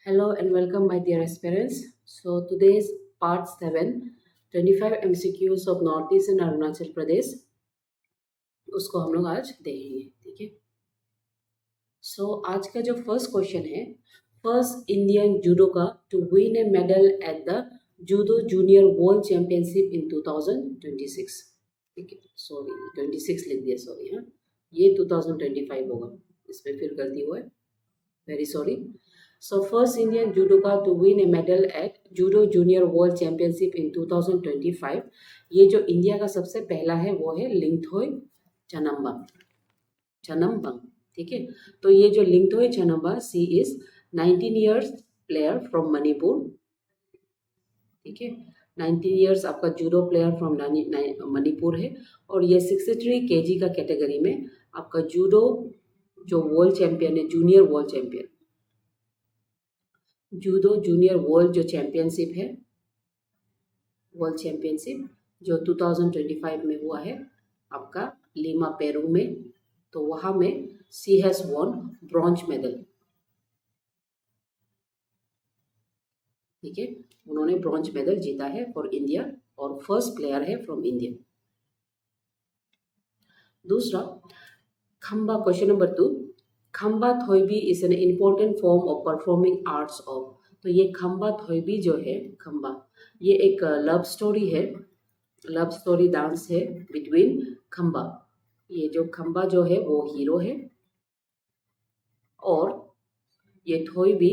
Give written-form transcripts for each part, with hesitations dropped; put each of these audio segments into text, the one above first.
Hello and welcome, my dear aspirants. So today's part 7, 25 MCQs of Northeast and Arunachal Pradesh, उसको हम लोग आज देखेंगे. ठीक है. सो आज का जो फर्स्ट क्वेश्चन है, first Indian judoka to win a medal at the judo junior world championship in 2026. ठीक है, सॉरी 26 लिख दिया, सॉरी. हाँ, ये 2025 होगा, इसमें फिर गलती हुआ है, very sorry. So first Indian judoka to win a medal at Judo Junior World Championship in 2025. ये जो इंडिया का सबसे पहला है वो है लिंगथोई चनम्बम. ठीक है, तो ये जो Lingthoi Chanambam, she is 19 years player from Manipur. ठीक है, 19 years आपका जूडो प्लेयर फ्रॉम मणिपुर है. और ये 63 kg का कैटेगरी में आपका जूडो जो वर्ल्ड चैंपियन है, junior world champion, judo junior world जो चैंपियनशिप है, वर्ल्ड चैंपियनशिप जो 2025 में हुआ है आपका लीमा पेरू में, तो वहाँ में she has won bronze medal. ठीक है, उन्होंने ब्रॉन्ज मेडल जीता है फॉर इंडिया और फर्स्ट प्लेयर है फ्रॉम इंडिया. दूसरा Khamba, question number 2. Khamba Thoibi is an important form of performing arts of. तो ये खम्बा थोइबी जो है, खम्बा, ये एक लव स्टोरी है, लव स्टोरी डांस है बिटवीन खम्बा. ये जो खम्बा जो है वो हीरो है और ये थोइबी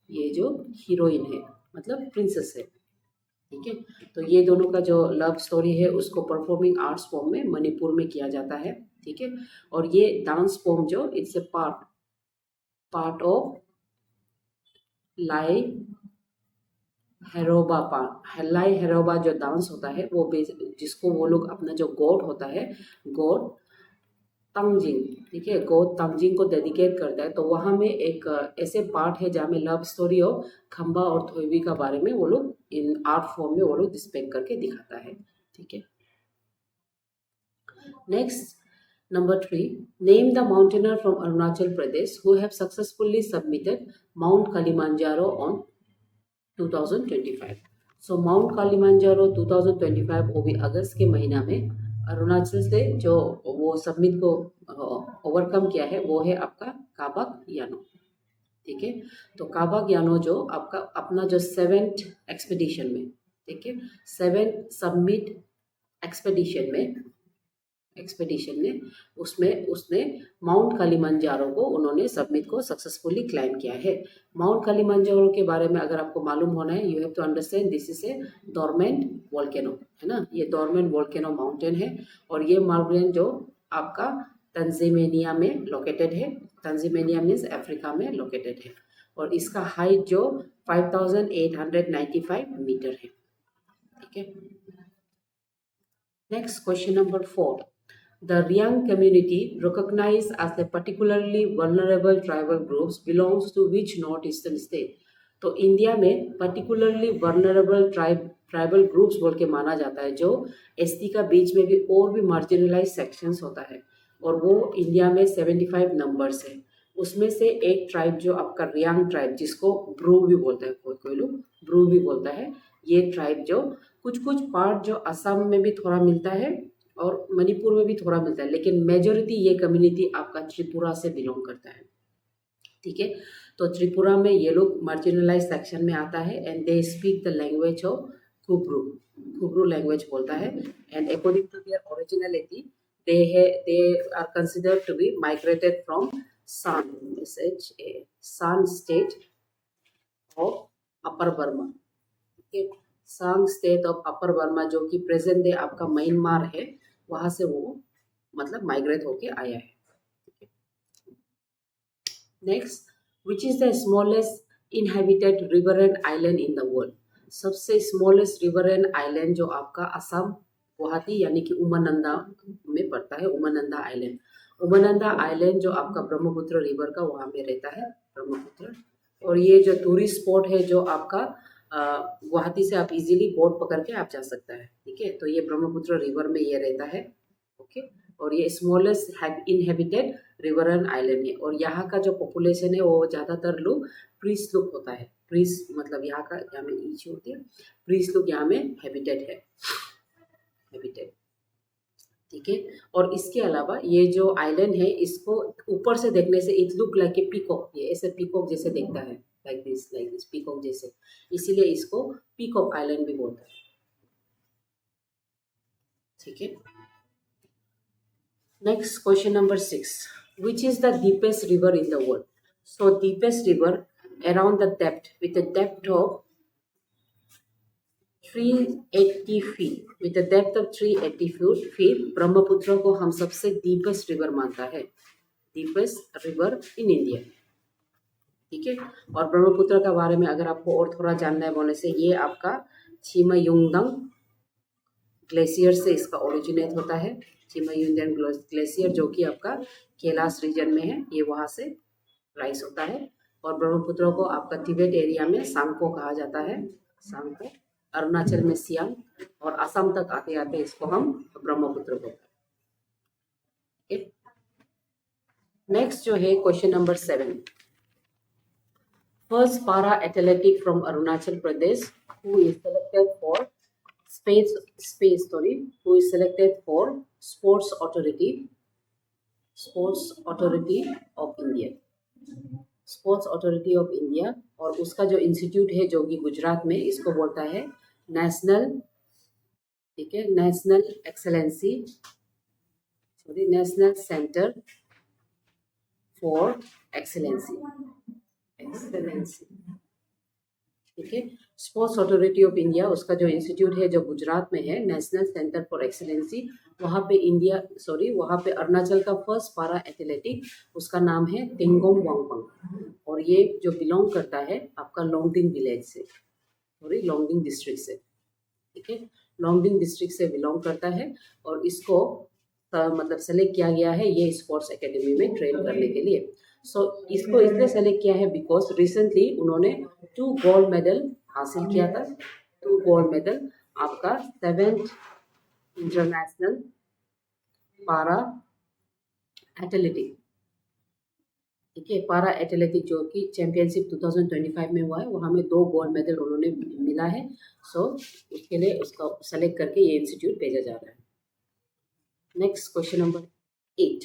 ये जो हीरोइन है, मतलब प्रिंसेस है. ठीक है, तो ये दोनों का जो लव स्टोरी है उसको परफॉर्मिंग आर्ट्स फॉर्म में मणिपुर में किया जाता है. ठीक है, और ये डांस फॉर्म जो इट्स ए पार्ट ऑफ लाई हेरोबा जो डांस होता है वो जिसको वो लोग अपना जो गॉड होता है, गॉड तंगजिंग, ठीक है, गॉड तंगजिंग को डेडिकेट करता है. तो वहाँ में एक ऐसे पार्ट है जहाँ में लव स्टोरी ऑफ खम्बा और थोइबी का बारे में वो लोग इन आर्ट फॉर्म में वो लोग डिस्प्ले करके दिखाता है. ठीक है. Next number 3. Name the mountaineer from Arunachal Pradesh who have successfully submitted Mount Kilimanjaro on 2025. So Mount Kilimanjaro 2025 वो भी अगस्त के महीना में अरुणाचल से जो वो सबमिट को ओवरकम किया है वो है आपका काबाक यानो. ठीक है, तो काबाक यानो जो आपका अपना जो 7th एक्सपेडिशन में, ठीक है, 7th सबमिट एक्सपेडिशन ने उसमें उसने माउंट कलिमंजारो को उन्होंने सबमिट को सक्सेसफुली क्लाइम किया है. माउंट कलिमंजारो के बारे में अगर आपको मालूम होना है, you have to understand this is a dormant volcano, है ना. ये डोरमेंट वोल्केनो माउंटेन है और ये माउंटेन जो आपका तंजानिया में लोकेटेड है. तंजानिया मीन्स अफ्रीका में लोकेटेड है और इसका हाइट जो 5895 मीटर है. ठीक है. Next question number 4. The Riang community, recognized as the particularly vulnerable tribal groups, belongs to which northeastern state? तो इंडिया में particularly vulnerable tribal groups बोल के माना जाता है जो एसटी का बीच में भी और भी marginalized sections होता है और वो इंडिया में 75 नंबर्स है. उसमें से एक ट्राइब जो आपका रियांग ट्राइब, जिसको ब्रू भी बोलता है, कोई लोग ब्रू भी बोलता है, ये ट्राइब जो कुछ पार्ट जो असम में भी थोड़ा मिलता है और मणिपुर में भी थोड़ा मिलता है, लेकिन मेजोरिटी ये कम्युनिटी आपका त्रिपुरा से बिलोंग करता है. ठीक है, तो त्रिपुरा में ये लोग मार्जिनलाइज सेक्शन में आता है and they speak the language of Kubru language बोलता है. And according to their originality they are considered to be migrated from San state of upper Burma. ठीक है, सांग स्टेट ऑफ अपर बर्मा जो कि प्रेजेंट डे आपका म्यांमार है, वहां से वो मतलब माइग्रेट होके आया है. Next, which is the smallest inhabited river and island in the world? सबसे स्मॉलेस्ट रिवर एंड आइलैंड जो आपका असम गुवाहाटी यानी कि उमानंदा में पड़ता है, उमानंदा आइलैंड. उमानंदा आइलैंड जो आपका ब्रह्मपुत्र रिवर का वहां में रहता है, ब्रह्मपुत्र. और ये जो टूरिस्ट स्पॉट है जो आपका गुवाहाटी से आप इजीली बोट पकड़ के आप जा सकता है. ठीक है, तो ये ब्रह्मपुत्र रिवर में ये रहता है. ओके, और ये स्मॉलेस्ट इनहेबिटेड रिवरन आइलैंड है और यहाँ का जो पॉपुलेशन है वो ज़्यादातर लोग प्रीस लोग होता है। प्रीस मतलब यहाँ का यहाँ में ईच होती है, प्रीस लोग यहाँ में हैबिटेट है, हैबिटेट। ठीक है, और इसके अलावा ये जो आइलैंड है इसको ऊपर से देखने से it look like a peacock, ये ऐसे पीकॉक जैसे दिखता है, लाइक दिस पीकॉक जैसे, इसीलिए इसको पीकॉक आइलैंड भी बोलता है। ठीक है, next question number 6, which is the deepest river in the world? So deepest river around the depth with the depth of 380 feet, with the depth of 380 feet, Brahmaputra को हम सबसे डीपेस्ट रिवर मानता है, डीपेस्ट रिवर इन इंडिया। ठीक है, और ब्रह्मपुत्र के बारे में अगर आपको और थोड़ा जानना है बोलने से, ये आपका छिमयुंगडंग ग्लेशियर से इसका ओरिजिनेट होता है। छिमयुंगडंग ग्लेशियर जो कि आपका कैलाश रीजन में है, ये वहाँ से राइज होता है। और ब्रह्मपुत्र को आपका तिब्बत एरिया में सांगपो कहा जाता है, सांगपो, अरुणाचल में सियांग, और असम तक आते आते इसको हम ब्रह्मपुत्र बोलते हैं। नेक्स्ट जो है क्वेश्चन नंबर 7, फर्स्ट पारा athletic from Arunachal Pradesh who is selected for who is selected for sports authority of India, sports authority of India, और उसका जो इंस्टीट्यूट है जो कि गुजरात में, इसको बोलता है नेशनल, ठीक है, नेशनल सेंटर फॉर एक्सेलेंसी, ठीक है। स्पोर्ट्स अथॉरिटी ऑफ इंडिया, उसका जो इंस्टीट्यूट है जो गुजरात में है, नेशनल सेंटर फॉर एक्सेलेंसी, वहाँ पे अरुणाचल का फर्स्ट पारा एथलेटिक, उसका नाम है टेंगोंग वांगपंग, और ये जो बिलोंग करता है आपका लोंगडिंग विलेज से, लोंगडिंग डिस्ट्रिक्ट से, ठीक है, लोंगडिंग डिस्ट्रिक्ट से बिलोंग करता है, और इसको मतलब सेलेक्ट किया गया है ये स्पोर्ट्स एकेडमी में ट्रेन करने के लिए। इसको इसलिए सेलेक्ट किया है बिकॉज रिसेंटली उन्होंने 2 गोल्ड मेडल हासिल किया था, 2 गोल्ड मेडल आपका 7th इंटरनेशनल पारा एथलेटिक, ठीक है, पारा एथलेटिक जो कि चैंपियनशिप 2025 में हुआ है, वहाँ में 2 गोल्ड मेडल उन्होंने मिला है। उसके लिए उसको सेलेक्ट करके ये इंस्टीट्यूट भेजा जा रहा है। Next question number 8,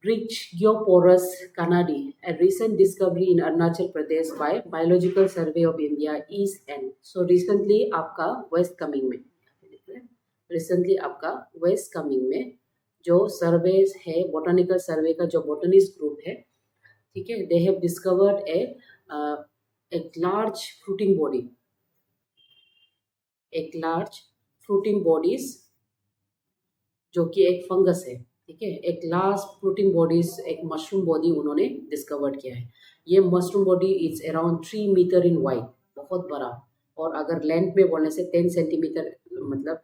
Brachioporus canadi, a recent discovery in Arunachal Pradesh by Biological Survey of India East End. So recently आपका वेस्ट कमिंग में जो सर्वे है, बोटानिकल सर्वे का जो बोटनिस्ट ग्रुप है, ठीक है, दे हैव डिस्कवर्ड एक लार्ज फ्रूटिंग बॉडीज जो कि एक फंगस है, ठीक है, एक लास्ट फ्रूटिंग बॉडीज, एक मशरूम बॉडी उन्होंने डिस्कवर किया है। ये mushroom body is around 3 metre in wide, बहुत बड़ा, और अगर लेंथ में बोलने से 10 सेंटीमीटर मतलब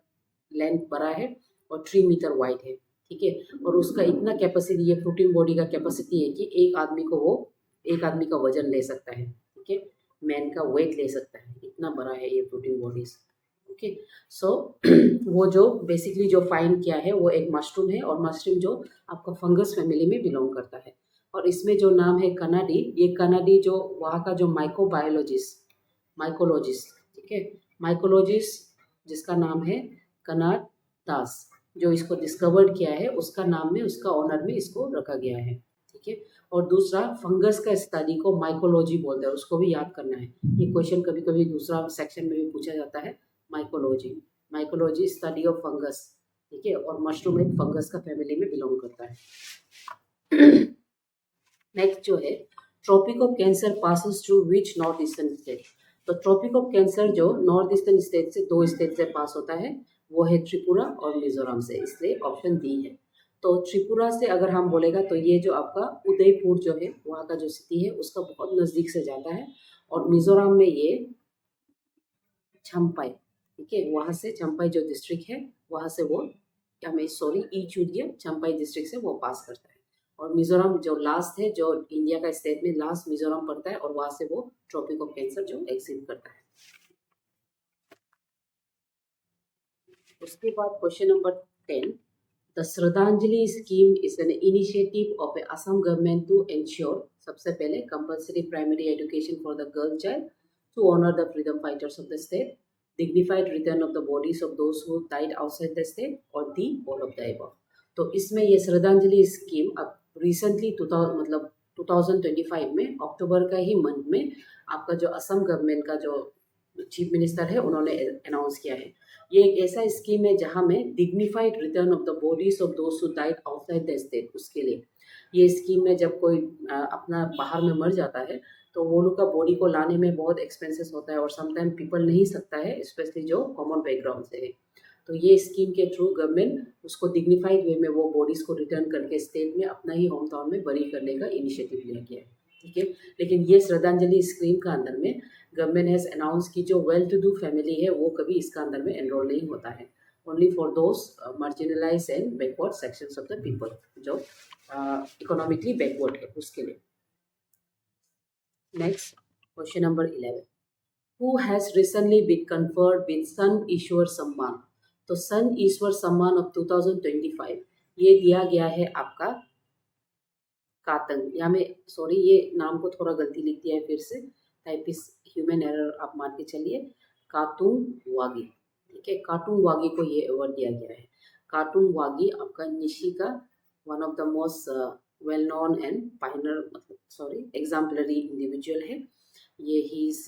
लेंथ बड़ा है, और 3 मीटर वाइड है, ठीक है, और उसका इतना कैपेसिटी, ये फ्रूटिंग बॉडी का कैपेसिटी है कि एक आदमी का वजन ले सकता है, ठीक है, मैन का वेट ले सकता है, इतना बड़ा है ये फ्रूटिंग बॉडीज। ओके, सो वो जो बेसिकली जो फाइंड किया है वो एक मशरूम है, और मशरूम जो आपका फंगस फैमिली में बिलोंग करता है, और इसमें जो नाम है कनाडी, ये कनाडी जो वहाँ का जो माइकोलॉजिस्ट, ठीक है, माइकोलॉजिस्ट जिसका नाम है कनाड दास, जो इसको डिस्कवर्ड किया है, उसका नाम में, उसका ऑनर में इसको रखा गया है, ठीक है। और दूसरा, फंगस का स्टडी को माइकोलॉजी बोलते हैं, उसको भी याद करना है, ये क्वेश्चन कभी कभी दूसरा सेक्शन में भी पूछा जाता है। माइकोलॉजी स्टडी ऑफ फंगस, ठीक है, और मशरूम एक फंगस का फैमिली में बिलोंग करता है। नेक्स्ट जो है, Tropic of Cancer passes through which north eastern state? तो ट्रॉपिक ऑफ कैंसर जो नॉर्थ ईस्टर्न स्टेट से 2 स्टेट से पास होता है, वो है त्रिपुरा और मिजोरम से, इसलिए ऑप्शन डी है। तो त्रिपुरा से अगर हम बोलेगा तो ये जो आपका उदयपुर जो है, वहाँ का जो सिटी है उसका बहुत नज़दीक से जाता है, और मिजोरम में ये चंपाई, ठीक है, वहाँ से चंपाई जो डिस्ट्रिक्ट है, वहाँ से वो चंपाई डिस्ट्रिक्ट से वो पास करता है, और मिजोरम जो लास्ट है, जो इंडिया का स्टेट में लास्ट मिजोरम पड़ता है, और वहाँ से वो ट्रॉपिक ऑफ कैंसर जो एग्जिट करता है। उसके बाद question number 10, The Shraddhanjali scheme is an initiative of the Assam government to ensure, सबसे पहले, compulsory primary education for the girl child, to honor the freedom fighters of the state, dignified return of the bodies of those who died outside the state, और the all of the above. तो इसमें ये श्रद्धांजलि scheme अब recently 2000 मतलब 2025 में अक्टूबर का ही month में आपका जो असम गवर्नमेंट का जो चीफ मिनिस्टर है उन्होंने अनाउंस किया है। ये एक ऐसा स्कीम है जहां में dignified return of the bodies of those who died outside the state, उसके लिए ये स्कीम में जब कोई अपना बाहर में मर जाता है तो वो लोग का बॉडी को लाने में बहुत एक्सपेंसेस होता है और समटाइम पीपल नहीं सकता है, स्पेशली जो कॉमन बैकग्राउंड से है। तो ये स्कीम के थ्रू गवर्नमेंट उसको डिग्निफाइड वे में वो बॉडीज को रिटर्न करके स्टेट में अपना ही होम टाउन में बरी करने का इनिशिएटिव लिया गया है। ठीक है, लेकिन ये श्रद्धांजलि स्कीम का अंदर में गवर्नमेंट हैज अनाउंस की जो वेल टू डू फैमिली है वो कभी इसका अंदर में एनरोल नहीं होता है, only for those marginalise and backward sections of the people जो इकोनॉमिकली बैकवर्ड है उसके लिए। Next question number 11, who has recently been conferred with Sant Ishwar Samman. तो सन ईश्वर सम्मान ऑफ 2025 ये दिया गया है आपका कातंग, यहाँ में सॉरी ये नाम को थोड़ा गलती लिख दिया है, फिर से टाइप इस ह्यूमन एरर आप मान के चलिए, कातुंग वागी। ठीक है, कातुंग वागी को ये अवार्ड दिया गया है। कातुंग वागी आपका निशी का one of the most well known and Pioneer मतलब सॉरी एग्जाम्पलरी इंडिविजुअल है। ये ही इज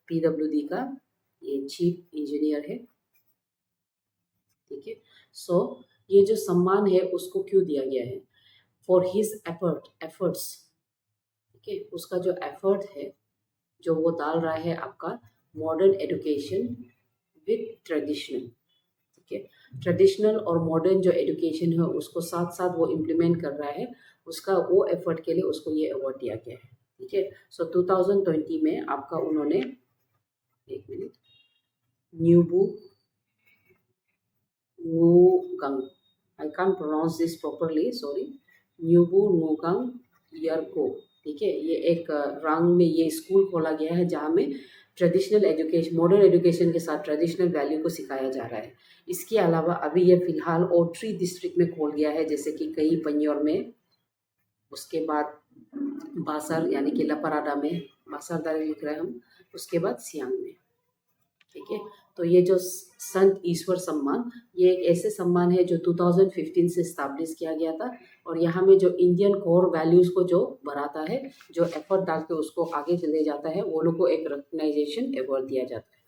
PWD का ये चीफ इंजीनियर है। ठीक है, सो ये जो सम्मान है उसको क्यों दिया गया है, फॉर हिज एफर्ट्स। ठीक है, उसका जो एफर्ट है जो वो डाल रहा है आपका मॉडर्न एजुकेशन विथ ट्रेडिशनल। ठीक है, ट्रेडिशनल और मॉडर्न जो एजुकेशन है उसको साथ साथ वो इम्प्लीमेंट कर रहा है, उसका वो एफर्ट के लिए उसको ये अवार्ड दिया गया है। ठीक है, सो 2020 में आपका उन्होंने एक minute Nyubu Ngugang, I can't pronounce this properly, sorry, Nyubu Nugang Yarko. ठीक है, ये एक रंग में ये स्कूल खोला गया है जहाँ में ट्रेडिशनल एजुकेशन मॉडर्न एजुकेशन के साथ ट्रेडिशनल वैल्यू को सिखाया जा रहा है। इसके अलावा अभी ये फिलहाल ओट्री डिस्ट्रिक्ट में खोल गया है, जैसे कि कई पंयोर में, उसके बाद बासर यानी कि लपराडा में, बासरदारी लिख रहे हैं हम, उसके बाद सियांग में। ठीक है, तो ये जो संत ईश्वर सम्मान ये एक ऐसे सम्मान है जो 2015 से स्टैब्लिश किया गया था और यहाँ में जो इंडियन कोर वैल्यूज़ को जो बढ़ाता है, जो एफर्ट डाल के उसको आगे ले जाता है, वो लोग को एक रिकग्नाइजेशन अवार्ड दिया जाता है।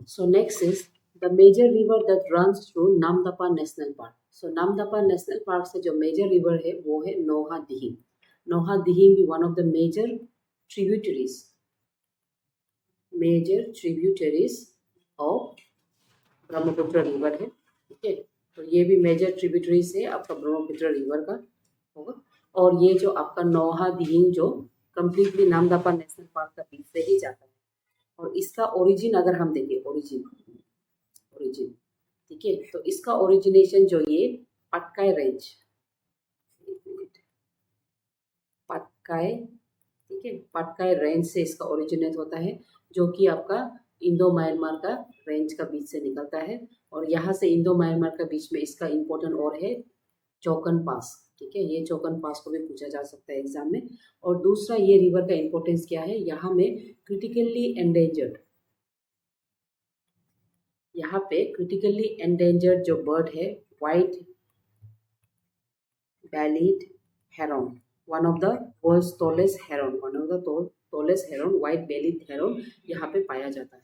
So next is the major river that runs through Namdapha National Park. So Namdapha National Park से जो मेजर रिवर है वो है Noa Dihing. Noa Dihing one of the major tributaries of Brahmaputra river है। ठीक है, तो ये भी मेजर ट्रिब्यूटरीज है आपका ब्रह्मपुत्र रिवर का होगा। और ये जो आपका नोहा दिहिंग जो कम्प्लीटली नामदफा नेशनल पार्क का बीच से ही जाता है और इसका ओरिजिन अगर हम देखें ओरिजिन ठीक है, तो इसका ओरिजिनेशन जो ये पटकाई रेंज, पटकाई, ठीक है, पटकाई रेंज से इसका ओरिजिनेट होता है जो कि आपका इंडो म्यांमार का रेंज का बीच से निकलता है और यहाँ से इंडो म्यांमार का बीच में इसका इम्पोर्टेंट और है चौकन पास। ठीक है, ये चौकन पास को भी पूछा जा सकता है एग्जाम में। और दूसरा ये रिवर का इम्पोर्टेंस क्या है, यहाँ में क्रिटिकली एंडेंजर्ड, यहाँ पे क्रिटिकली एंडेंजर्ड जो बर्ड है white bellied heron, one of the world's tallest heron, tallest heron, white bellied heron यहाँ पे पाया जाता है।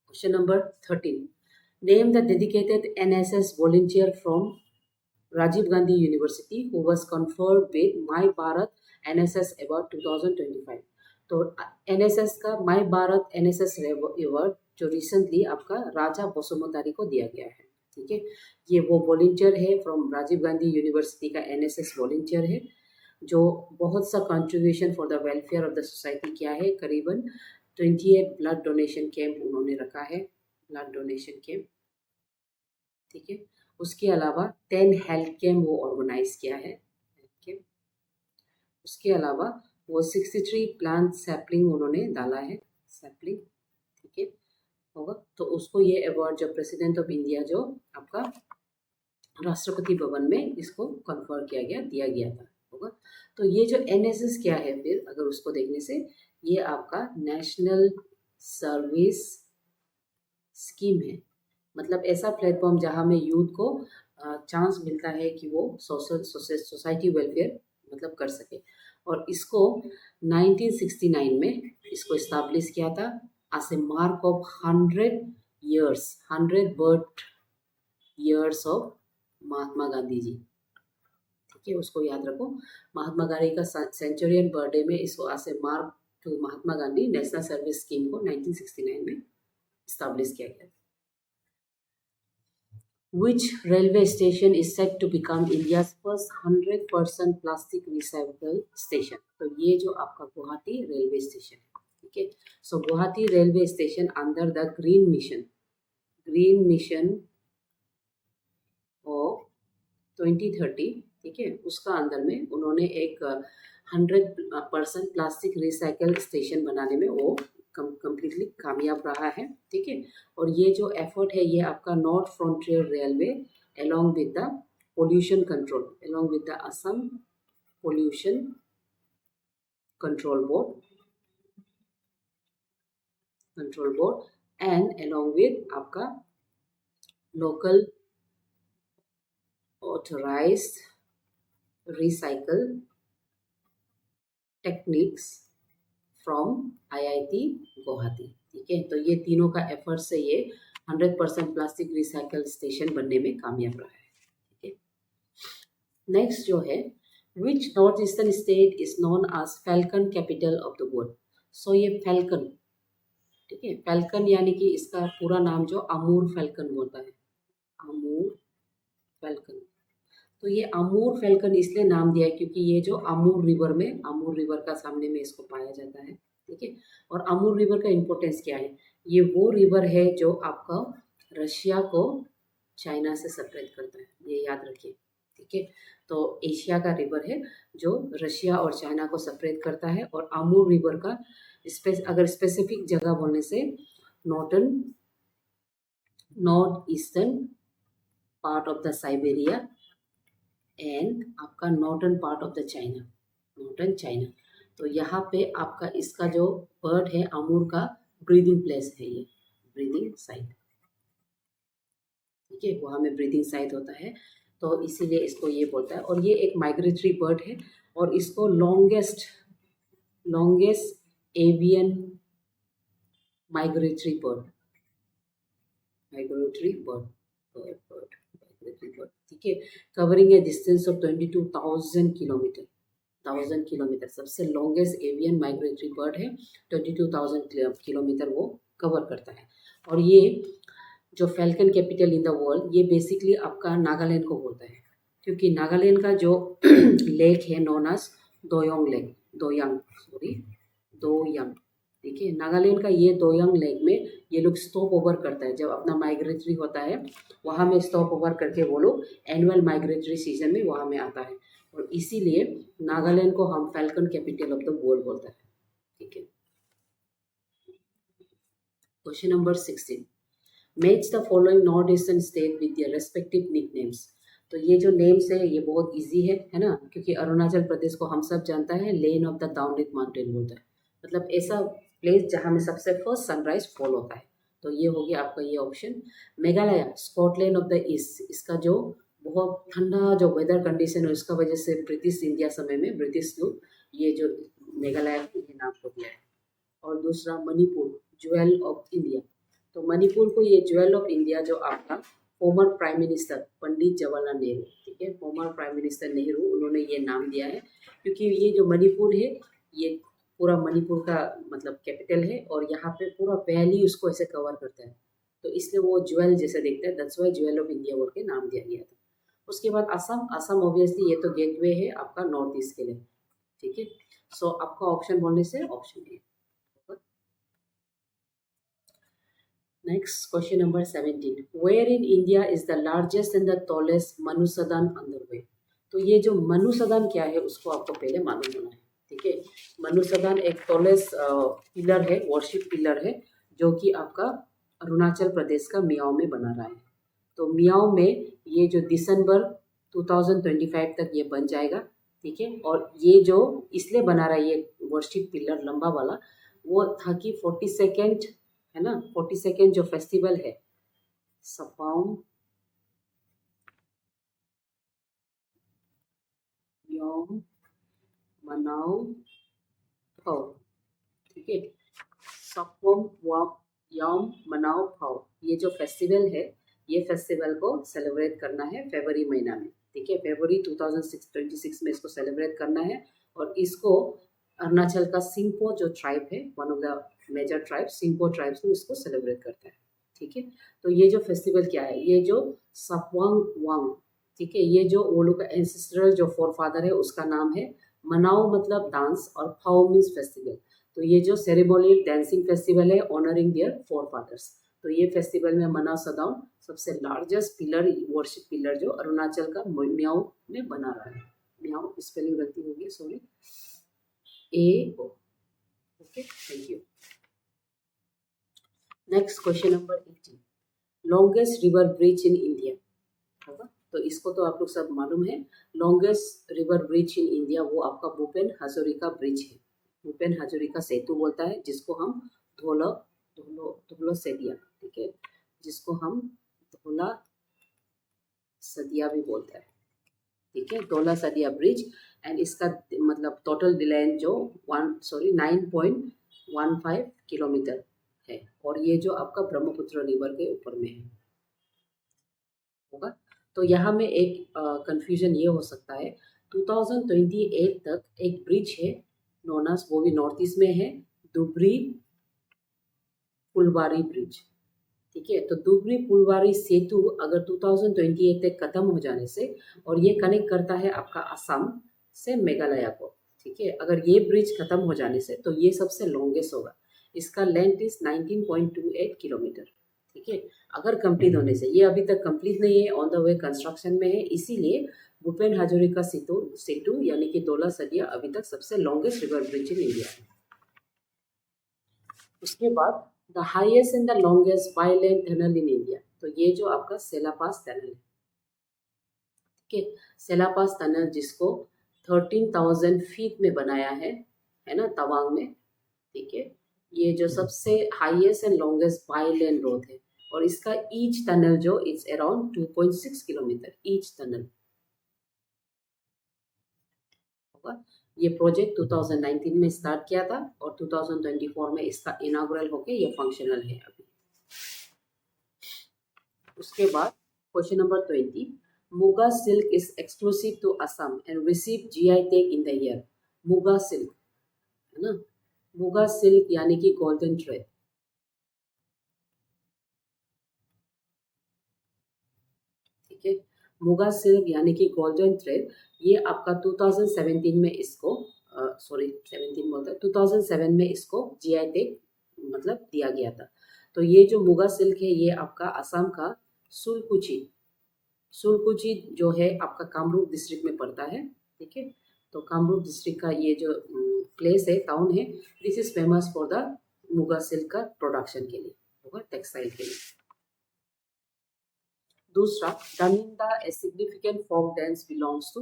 Question number 13, name the dedicated NSS volunteer from Rajiv Gandhi University who was conferred with My Bharat NSS Award 2025। तो NSS का माई Bharat NSS award जो recently आपका राजा बसुमतारी को दिया गया है। ठीक है, ये वो वॉलंटियर है फ्रॉम राजीव गांधी यूनिवर्सिटी का NSS वॉलंटियर है जो बहुत सा contribution for the welfare of the society किया है। करीबन 28 ब्लड डोनेशन कैंप उन्होंने रखा है, ब्लड डोनेशन कैंप। ठीक है, उसके अलावा 10 हेल्थ कैंप वो ऑर्गेनाइज किया है। उसके अलावा वो 63 प्लांट सैपलिंग उन्होंने डाला है, सैपलिंग। ठीक है, होगा, तो उसको ये अवार्ड जो प्रेसिडेंट ऑफ इंडिया जो आपका राष्ट्रपति भवन में इसको कन्फर किया गया, दिया गया था होगा। तो ये जो एनएसएस क्या है, फिर अगर उसको देखने से ये आपका नेशनल सर्विस स्कीम है। मतलब ऐसा प्लेटफॉर्म जहाँ में यूथ को चांस मिलता है कि वो सोसाइटी वेलफेयर मतलब कर सके। और इसको 1969 में इसको इस्टेब्लिश किया था as a mark of 100 birth years of Mahatma Gandhi ji. ठीक है, उसको याद रखो। महात्मा गांधी का सेंचुरियन बर्थडे में इसको as a mark to Mahatma Gandhi National Service Scheme को 1969 में इस्टेब्लिश किया गया। Which railway station is said to become India's first 100% plastic recycle station? तो ये जो आपका गुवाहाटी रेलवे स्टेशन है, ठीक है। So Guwahati railway station under the green mission of 2030, ठीक है, उसका अंदर में उन्होंने एक 100% प्लास्टिक रिसाइकल स्टेशन बनाने में वो कम्प्लीटली कामयाब रहा है, ठीक है। और ये जो एफर्ट है ये आपका north frontier railway along with the pollution control, along with the Assam Pollution Control Board and along with आपका local authorized recycle techniques from IIT Guwahati, ठीक है। तो ये तीनों का एफर्ट से ये 100% प्लास्टिक रिसाइकल स्टेशन बनने में कामयाब रहा है, ठीक है। नेक्स्ट जो है, which north eastern state is known as falcon capital of the world. So ये फैल्कन, ठीक है, फैल्कन यानी कि इसका पूरा नाम जो अमूर फैल्कन बोलता है, अमूर फैल्कन। तो ये अमूर फैल्कन इसलिए नाम दिया है क्योंकि ये जो अमूर रिवर का सामने में इसको पाया जाता है, ठीक है। और अमूर रिवर का इम्पोर्टेंस क्या है, ये वो रिवर है जो आपका रशिया को चाइना से सेपरेट करता है, ये याद रखिए, ठीक है। तो एशिया का रिवर है जो रशिया और चाइना को सेपरेट करता है। और अमूर रिवर का अगर स्पेसिफिक जगह बोलने से north eastern part of the Siberia and आपका northern part of the northern China. तो यहाँ पे आपका इसका जो बर्ड है अमूर का ब्रीदिंग प्लेस है, ये ब्रीदिंग साइट, ठीक है, वहाँ में ब्रीदिंग साइट होता है, तो इसीलिए इसको ये बोलता है। और ये एक माइग्रेटरी बर्ड है और इसको लॉन्गेस्ट एवियन माइग्रेटरी बर्ड, ठीक है, covering A distance of 22,000 kilometre, 1000 kilometre. सबसे लॉन्गेस्ट एवियन माइग्रेटरी बर्ड है, 22,000 किलोमीटर वो कवर करता है। और ये जो falcon capital in the world, ये बेसिकली आपका नागालैंड को बोलता है, क्योंकि नागालैंड का जो लेक है नोन एज दोयांग, ठीक है। नागालैंड का ये दोयांग लेक में ये लोग स्टॉप ओवर करता है, जब अपना माइग्रेटरी होता है वहाँ में स्टॉप ओवर करके वो लोग एनुअल माइग्रेटरी सीजन में वहाँ में आता है। और इसीलिए नागालैंड को हम falcon capital of the world बोलता है, ठीक है। Question number 16, match the following north eastern state with their respective nicknames. तो ये जो नेम्स है ये बहुत इजी है ना, क्योंकि अरुणाचल प्रदेश को हम सब जानता है लेन ऑफ द डाउनलिट माउंटेन बोलता है, मतलब ऐसा प्लेस जहाँ में सबसे फर्स्ट सनराइज फॉल होता है। तो ये हो गया आपका ये option. Meghalaya Scotland of the east, इसका जो बहुत ठंडा जो वेदर कंडीशन है उसका वजह से ब्रिटिश इंडिया समय में ब्रिटिश लोग ये जो मेघालय ये नाम को दिया है। और दूसरा मणिपुर ज्वेल ऑफ इंडिया, तो मणिपुर को ये ज्वेल ऑफ इंडिया जो आपका former prime minister Pandit Jawaharlal Nehru, ठीक है, फॉर्मर प्राइम मिनिस्टर नेहरू, उन्होंने ये नाम दिया है क्योंकि ये जो मणिपुर है ये पूरा मणिपुर का मतलब कैपिटल है और यहाँ पे पूरा वैली उसको ऐसे कवर करता है, तो इसलिए वो ज्वेल जैसे दिखता है, that's why jewel of India बोल के नाम दिया गया था। उसके बाद असम ऑब्वियसली ये तो गेटवे है आपका नॉर्थ ईस्ट के लिए, ठीक है। सो आपका ऑप्शन बोलने से ऑप्शन है। Next question number 17, where in India is the largest and the tallest मनु सदन अंडर वे। तो ये जो मनु सदन क्या है उसको आपको पहले मालूम होना है, ठीक है। मनु सदन एक टॉलेस्ट पिलर है, वर्शिप पिलर है, जो कि आपका अरुणाचल प्रदेश का मियाओ में बना रहा है। तो मियाओ में ये जो दिसंबर 2025 तक ये बन जाएगा, ठीक है। और ये जो इसलिए बना रहा है ये वर्शिप पिलर लंबा वाला, वो था कि 42nd है ना, 42nd जो फेस्टिवल है सपाउम योम मनाओ फाओ, ठीक है। सपाउम योम मनाओ फाओ, ये जो फेस्टिवल है ये फेस्टिवल को सेलिब्रेट करना है फरवरी महीना में, ठीक है। फरवरी 2026 में इसको सेलिब्रेट करना है। और इसको अरुणाचल का सिंगपो जो ट्राइब है, one of the major tribe Singpho tribes में इसको सेलिब्रेट करता है, ठीक है। तो ये जो फेस्टिवल क्या है, ये जो सपवांग वांग, ठीक है, ये जो वो लोग का एंसेस्ट्रल जो फोर फादर है उसका नाम है। मनाओ मतलब डांस और फाओ मीन्स फेस्टिवल। तो ये जो सेरेमोनियल डांसिंग फेस्टिवल है ऑनरिंग देयर फोर फादर्स। तो ये फेस्टिवल में मनाओ सदाओ सबसे लार्जेस्ट पिलर वर्शिप पिलर जो अरुणाचल का मियाओ में बना रहा है। मियाओ स्पेलिंग गलती होगी, sorry, AO, okay, thank you. Next question number 18, longest river bridge in India होगा। तो इसको तो आप लोग सब मालूम है, longest river bridge in India वो आपका भूपेन हजारिका ब्रिज है। भूपेन हजारिका सेतु बोलता है, जिसको हम धोला धोलो सदिया, ठीक है, जिसको हम धोला सदिया भी बोलते हैं, ठीक है, धोला सदिया ब्रिज। एंड इसका मतलब टोटल लेंथ जो 9.15 किलोमीटर है। और ये जो आपका ब्रह्मपुत्र रिवर के ऊपर में है होगा। तो यहाँ में एक कंफ्यूजन ये हो सकता है, 2028 तक एक ब्रिज है नोनास, वो भी नॉर्थ ईस्ट में है, दुबरी फुलबारी ब्रिज, ठीक है। तो दुबरी फुलबारी सेतु अगर 2028 तक खत्म हो जाने से, और ये कनेक्ट करता है आपका असम से मेघालय को, ठीक है, अगर ये ब्रिज खत्म हो जाने से तो ये सबसे लॉन्गेस्ट होगा। इसका लेंथ इज 19.28 किलोमीटर, ठीक है। अगर कंप्लीट होने से, ये अभी तक कंप्लीट नहीं है, ऑन द वे कंस्ट्रक्शन में है, इसीलिए भूपेन हजारिका सेतु यानी कि धोला सदिया अभी तक सबसे longest river bridge in India है। उसके बाद the highest and the longest by lane tunnel in India, तो ये जो आपका सेलापास टनल है, ठीक है, सेलापास टनल जिसको 13,000 फीट में बनाया है ना, तवांग में, ठीक है। ये जो सबसे highest and longest by lane road है, और इसका ईच टनल जो it's around 2.6 kilometre each tunnel होगा। ये प्रोजेक्ट 2019 में स्टार्ट किया था और 2024 में इसका इनागुरल होके ये फंक्शनल है अभी। उसके बाद question number 20, Muga silk is exclusive to Assam and receive GI tag in the year. Muga silk है ना, मुगा सिल्क यानी कि गोल्डन थ्रेड, ठीक है। मुगा सिल्क यानी कि गोल्डन थ्रेड, ये आपका 2017 में इसको 2007 में इसको GI टैग मतलब दिया गया था। तो ये जो मुगा सिल्क है ये आपका असम का सुलकुची जो है आपका कामरूप डिस्ट्रिक्ट में पड़ता है, ठीक है। तो कामरूप डिस्ट्रिक्ट का ये जो प्लेस है, टाउन है, this is famous for the Muga silk का प्रोडक्शन के लिए होगा, टेक्सटाइल के लिए। दूसरा, Daminda a significant folk dance belongs to.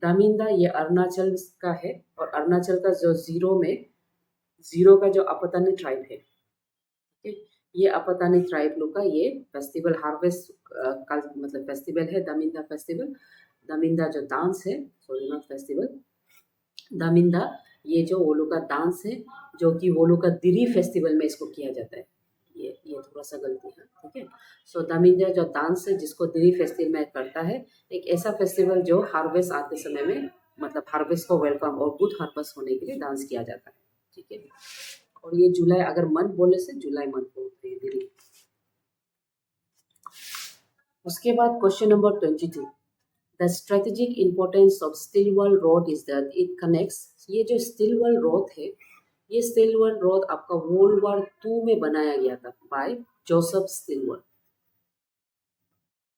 Daminda ये अरुणाचल का है, और अरुणाचल का जो जीरो का जो अपतानी ट्राइब है, ठीक है। ये अपतानी ट्राइब लोग का ये फेस्टिवल हार्वेस्ट का मतलब फेस्टिवल है दामिंदा फेस्टिवल। दामिंदा जो डांस है, सॉरी नॉट फेस्टिवल, दामिंदा ये जो वो लोग का डांस है, जो कि वो लोग का दिरी फेस्टिवल में इसको किया जाता है। ये थोड़ा सा गलती है, ठीक है। सो दामिंदा जो डांस है जिसको दिरी फेस्टिवल में करता है, एक ऐसा फेस्टिवल जो हार्वेस्ट आते समय में मतलब हार्वेस्ट को वेलकम और गुड हार्वेस्ट होने के लिए डांस किया जाता है, ठीक है। और ये जुलाई, अगर मंथ बोलने से जुलाई मंथ बोलते हैं दिरी। उसके बाद question number 22, the strategic importance of Stilwell Road is that it connects. ये जो स्टिलवेल रोड है, ये स्टिलवेल रोड आपका वर्ल्ड वॉर 2 में बनाया गया था बाय जोसेफ स्टिलवेल,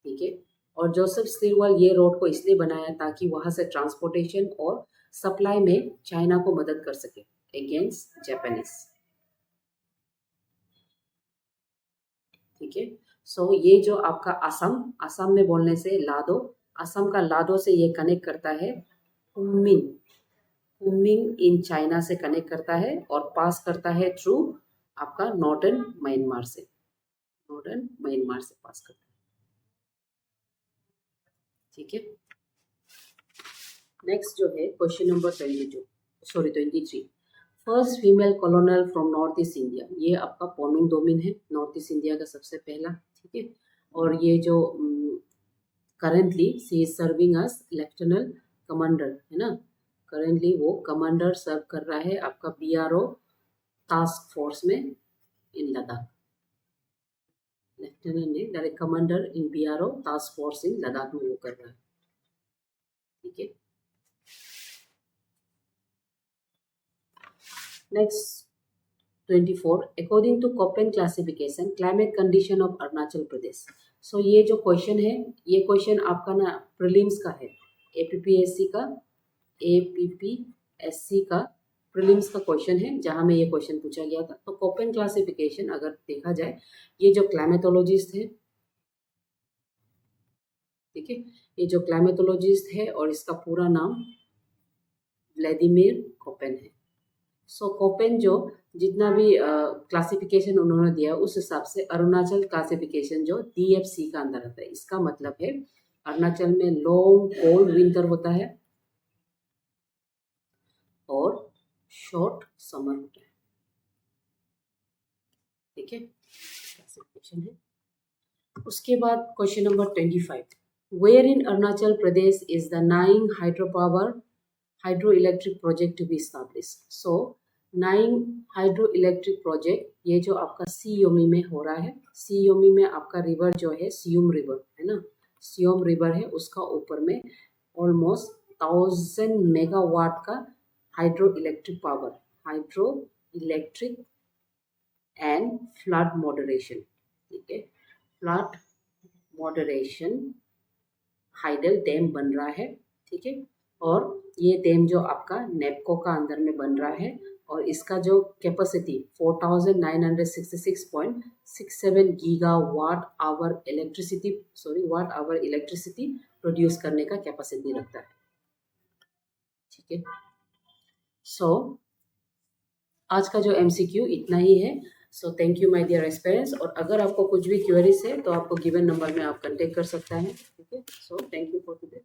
ठीक है। और जोसेफ स्टिलवेल ये रोड को इसलिए बनाया ताकि वहां से ट्रांसपोर्टेशन और सप्लाई में चाइना को मदद कर सके अगेंस्ट जापानीज। ठीक है। सो ये जो आपका असम, असम में बोलने से लादो, असम का लादो से ये कनेक्ट करता है कुमिंग, कुमिंग इन चाइना से कनेक्ट करता है और पास करता है थ्रू आपका नॉर्दर्न म्यांमार से, नॉर्दर्न म्यांमार से पास करता है, ठीक है। नेक्स्ट जो है question number 23, first female colonel from north east India, ये आपका पोनुंग डोमिन है, नॉर्थ ईस्ट इंडिया का सबसे पहला, ठीक है। और ये जो currently she is serving as lieutenant commander है ना, करेंटली वो कमांडर सर्व कर रहा है आपका BRO टास्क फोर्स में इन लद्दाख, लेफ्टिनेंट ने direct commander in BRO task force in Ladakh में वो कर रहा है, ठीक है। Next 24, according to Koppen classification climate condition of Arunachal Pradesh. So ये जो क्वेश्चन है, ये क्वेश्चन आपका ना प्रीलिम्स का है, APPSC का प्रीलिम्स का क्वेश्चन है, जहाँ में ये क्वेश्चन पूछा गया था। तो कोपेन क्लासिफिकेशन अगर देखा जाए, ये जो क्लाइमेटोलॉजिस्ट है, ठीक है, ये जो क्लाइमेटोलॉजिस्ट है और इसका पूरा नाम व्लादिमीर कोपेन है। सो कोपेन जो जितना भी क्लासिफिकेशन उन्होंने दिया उस हिसाब से अरुणाचल क्लासिफिकेशन जो DFC का अंदर आता है। इसका मतलब है अरुणाचल में लॉन्ग कोल्ड विंटर होता है और शॉर्ट समर होता है, ठीक है, क्लासिफिकेशन है। उसके बाद question number 25, where in Arunachal Pradesh is the Naying hydro electric project to be established. So Naying hydro electric project ये जो आपका सी योमी में हो रहा है, सी योमी में आपका रिवर जो है सियोम रिवर है ना, सियोम रिवर है, उसका ऊपर में ऑलमोस्ट 1000 मेगावाट का hydro electric power, hydro electric and flood moderation, ठीक है, फ्लड मॉडरेशन हाइडल डैम बन रहा है, ठीक है। और ये डैम जो आपका नेपको का अंदर में बन रहा है और इसका जो capacity 4966.67 gigawatt hour electricity produce करने का कैपेसिटी रखता है, ठीक है। सो आज का जो MCQ इतना ही है। So thank you my dear aspirants, और अगर आपको कुछ भी क्वेरीज है तो आपको गिवन नंबर में आप कांटेक्ट कर सकता है, ठीक है। So thank you for today.